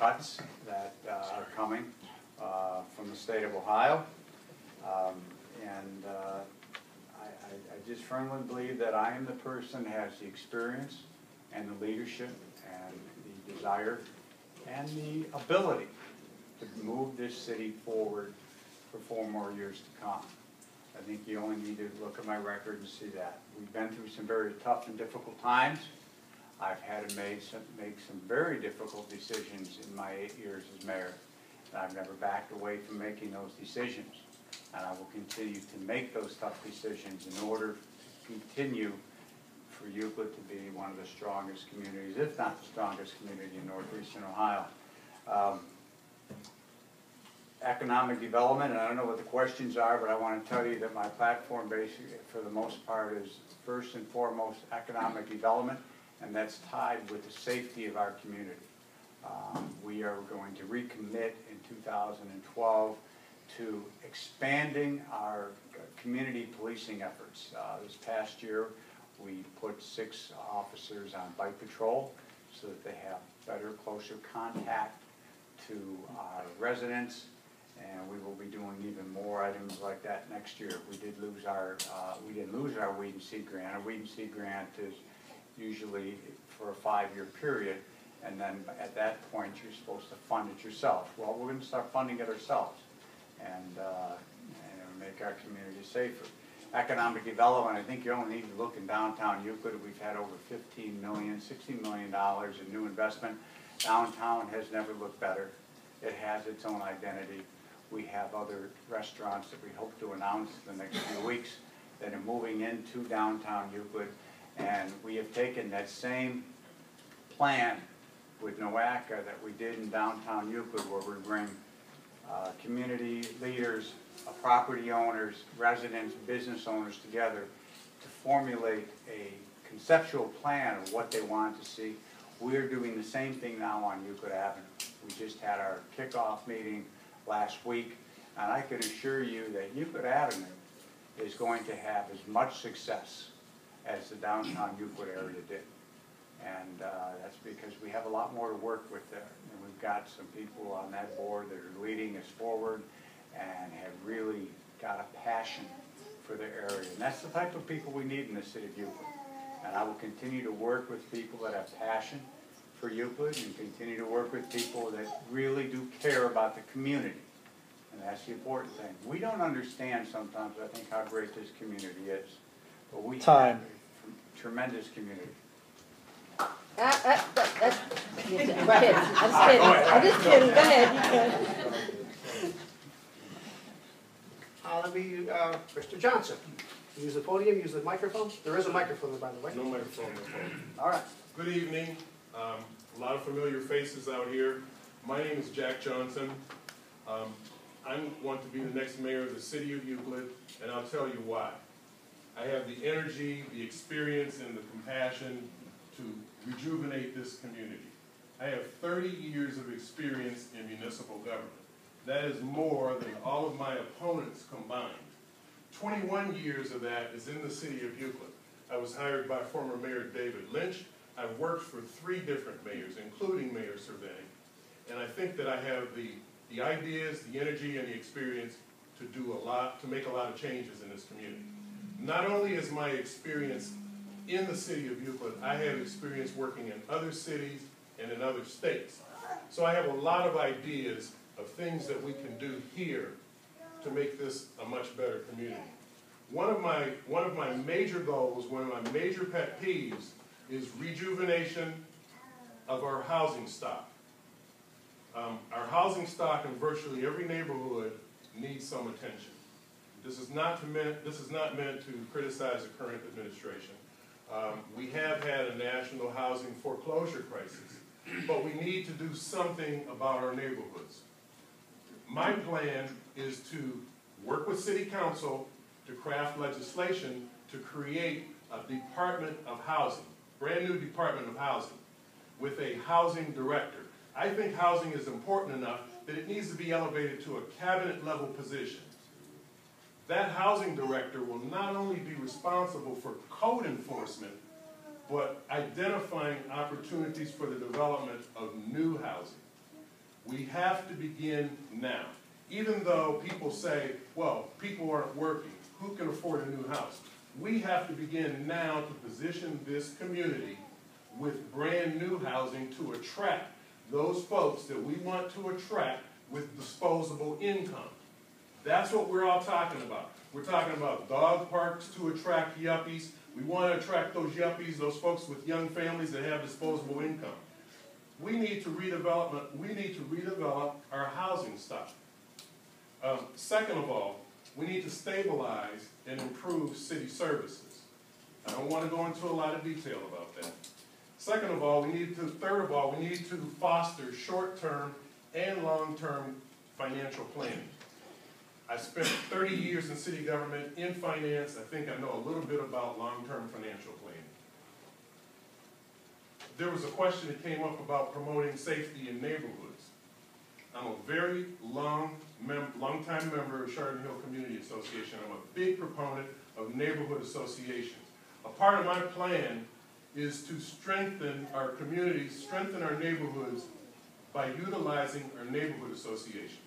cuts that are coming from the state of Ohio. I just firmly believe that I am the person that has the experience and the leadership and the desire and the ability to move this city forward for 4 more years to come. I think you only need to look at my record and see that. We've been through some very tough and difficult times. I've had to make some very difficult decisions in my 8 years as mayor, and I've never backed away from making those decisions. And I will continue to make those tough decisions in order to continue for Euclid to be one of the strongest communities, if not the strongest community in northeastern Ohio. Economic development, and I don't know what the questions are, but I want to tell you that my platform basically, for the most part, is first and foremost economic development, and that's tied with the safety of our community. We are going to recommit in 2012 to expanding our community policing efforts. This past year, we put 6 officers on bike patrol so that they have better, closer contact to our residents, and we will be doing even more items like that next year. We didn't lose our weed and seed grant. Our weed and seed grant is usually for a 5-year period, and then at that point you're supposed to fund it yourself. Well, we're going to start funding it ourselves and make our community safer. Economic development, I think you only need to look in downtown Euclid. We've had over $15 million, $16 million in new investment. Downtown has never looked better. It has its own identity. We have other restaurants that we hope to announce in the next few weeks that are moving into downtown Euclid. And we have taken that same plan with NOACA that we did in downtown Euclid, where we bring community leaders, property owners, residents, business owners together to formulate a conceptual plan of what they want to see. We're doing the same thing now on Euclid Avenue. We just had our kickoff meeting last week, and I can assure you that Euclid Avenue is going to have as much success as the downtown Euclid area did. And that's because we have a lot more to work with there. And we've got some people on that board that are leading us forward and have really got a passion for the area. And that's the type of people we need in the city of Euclid. And I will continue to work with people that have passion for Euclid and continue to work with people that really do care about the community. And that's the important thing. We don't understand sometimes, I think, how great this community is. But we have a tremendous community. I'm just kidding. Go ahead. Let me, Mr. Johnson. Use the podium, use the microphone. There is a microphone, by the way. No microphone. All right. Good evening. A lot of familiar faces out here. My name is Jack Johnson. I want to be the next mayor of the city of Euclid, and I'll tell you why. I have the energy, the experience, and the compassion to rejuvenate this community. I have 30 years of experience in municipal government. That is more than all of my opponents combined. 21 years of that is in the city of Euclid. I was hired by former Mayor David Lynch. I've worked for 3 different mayors, including Mayor Cervini. And I think that I have the ideas, the energy, and the experience to do a lot, to make a lot of changes in this community. Not only is my experience in the city of Euclid, I have experience working in other cities and in other states. So I have a lot of ideas of things that we can do here to make this a much better community. One of my major goals, one of my major pet peeves, is rejuvenation of our housing stock. Our housing stock in virtually every neighborhood needs some attention. This is not meant to criticize the current administration. We have had a national housing foreclosure crisis, but we need to do something about our neighborhoods. My plan is to work with City Council to craft legislation to create a Department of Housing, brand new Department of Housing, with a housing director. I think housing is important enough that it needs to be elevated to a cabinet level position. That housing director will not only be responsible for code enforcement, but identifying opportunities for the development of new housing. We have to begin now. Even though people say, well, people aren't working, who can afford a new house? We have to begin now to position this community with brand new housing to attract those folks that we want to attract with disposable income. That's what we're all talking about. We're talking about dog parks to attract yuppies. We want to attract those yuppies, those folks with young families that have disposable income. We need to redevelop our housing stock. Second of all, we need to stabilize and improve city services. I don't want to go into a lot of detail about that. Third of all, we need to foster short-term and long-term financial planning. I spent 30 years in city government in finance. I think I know a little bit about long-term financial planning. There was a question that came up about promoting safety in neighborhoods. I'm a very long-time member of Chardon Hill Community Association. I'm a big proponent of neighborhood associations. A part of my plan is to strengthen our communities, strengthen our neighborhoods by utilizing our neighborhood associations.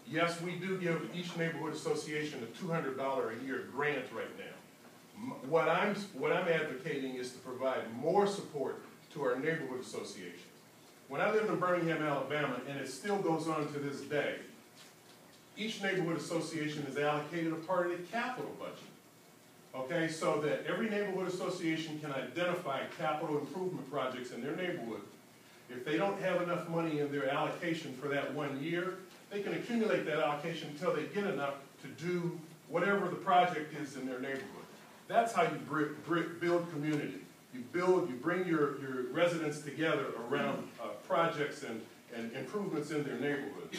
Yes, we do give each neighborhood association a $200 a year grant right now. What I'm advocating is to provide more support to our neighborhood associations. When I lived in Birmingham, Alabama, and it still goes on to this day, each neighborhood association is allocated a part of the capital budget. Okay, so that every neighborhood association can identify capital improvement projects in their neighborhood. If they don't have enough money in their allocation for that 1 year, they can accumulate that allocation until they get enough to do whatever the project is in their neighborhood. That's how you build community. You bring your residents together around projects and improvements in their neighborhood.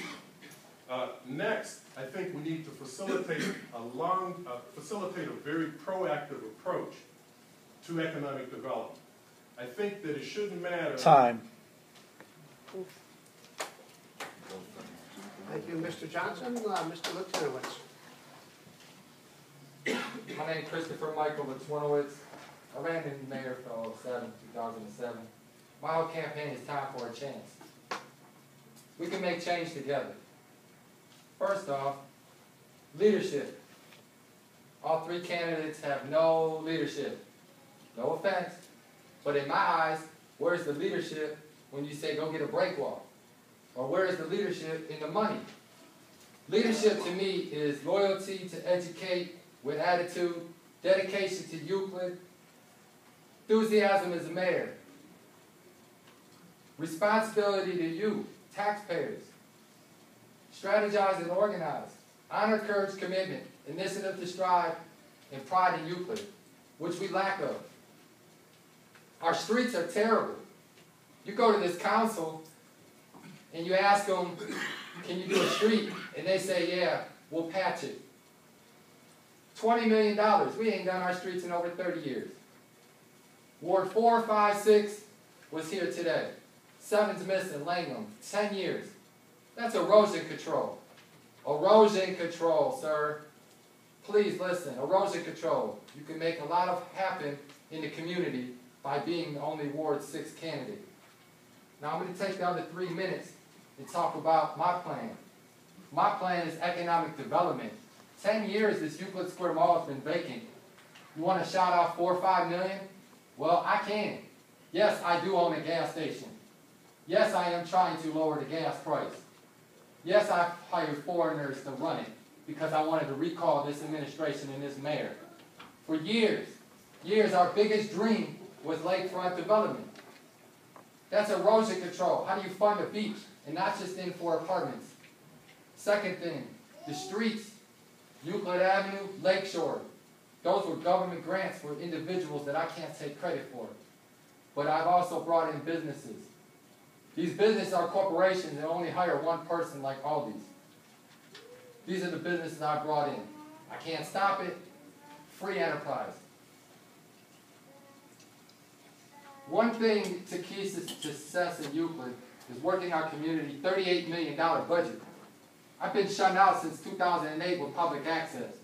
Next, I think we need to facilitate a very proactive approach to economic development. I think that it shouldn't matter. Time. Thank you, Mr. Johnson. Mr. Lipkowitz. My name is Christopher Michael Litwinowitz. I ran in mayor for 2007. My whole campaign is time for a chance. We can make change together. First off, leadership. All three candidates have no leadership. No offense, but in my eyes, where's the leadership when you say go get a break wall? Or where is the leadership in the money? Leadership to me is loyalty to educate with attitude, dedication to Euclid, enthusiasm as a mayor, responsibility to you, taxpayers, strategize and organize, honor, courage, commitment, initiative to strive, and pride in Euclid, which we lack of. Our streets are terrible. You go to this council and you ask them, can you do a street? And they say, yeah, we'll patch it. $20 million. We ain't done our streets in over 30 years. Ward 4, 5, 6 was here today. 7's missing, Langham, 10 years. That's erosion control. Erosion control, sir. Please listen, erosion control. You can make a lot of happen in the community by being the only Ward 6 candidate. Now I'm going to take the other 3 minutes and talk about my plan. My plan is economic development. 10 years this Euclid Square Mall has been vacant. You want to shout out 4 or 5 million? Well, I can. Yes, I do own a gas station. Yes, I am trying to lower the gas price. Yes, I hired foreigners to run it because I wanted to recall this administration and this mayor. For years, our biggest dream was lakefront development. That's erosion control. How do you fund a beach and not just in for apartments? Second thing, the streets, Euclid Avenue, Lakeshore. Those were government grants for individuals that I can't take credit for. But I've also brought in businesses. These businesses are corporations that only hire one person like Aldi's. These are the businesses I brought in. I can't stop it. Free enterprise. One thing to key success in Euclid is working our community $38 million budget. I've been shut out since 2008 with public access.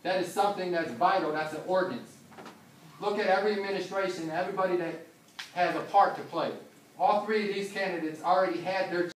That is something that's vital, that's an ordinance. Look at every administration, everybody that has a part to play. All three of these candidates already had their